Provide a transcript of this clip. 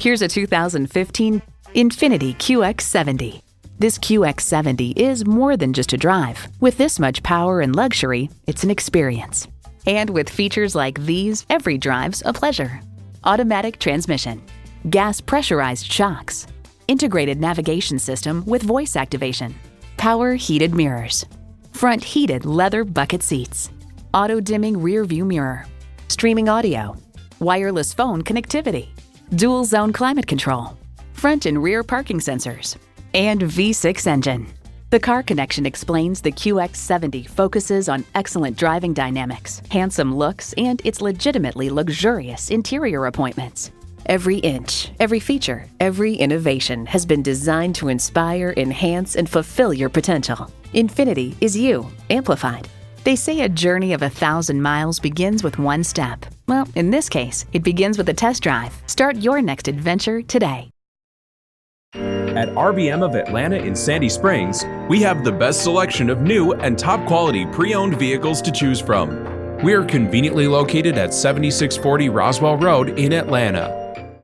Here's a 2015 INFINITI QX70. This QX70 is more than just a drive. With this much power and luxury, it's an experience. And with features like these, every drive's a pleasure. Automatic transmission, gas pressurized shocks, integrated navigation system with voice activation, power heated mirrors, front heated leather bucket seats, auto dimming rear view mirror, streaming audio, wireless phone connectivity, dual zone climate control, front and rear parking sensors, and V6 engine. The Car Connection explains the QX70 focuses on excellent driving dynamics, handsome looks, and its legitimately luxurious interior appointments. Every inch, every feature, every innovation has been designed to inspire, enhance, and fulfill your potential. Infiniti is you, amplified. They say a journey of 1,000 miles begins with one step. Well, in this case, it begins with a test drive. Start your next adventure today. At RBM of Atlanta in Sandy Springs, we have the best selection of new and top-quality pre-owned vehicles to choose from. We are conveniently located at 7640 Roswell Road in Atlanta.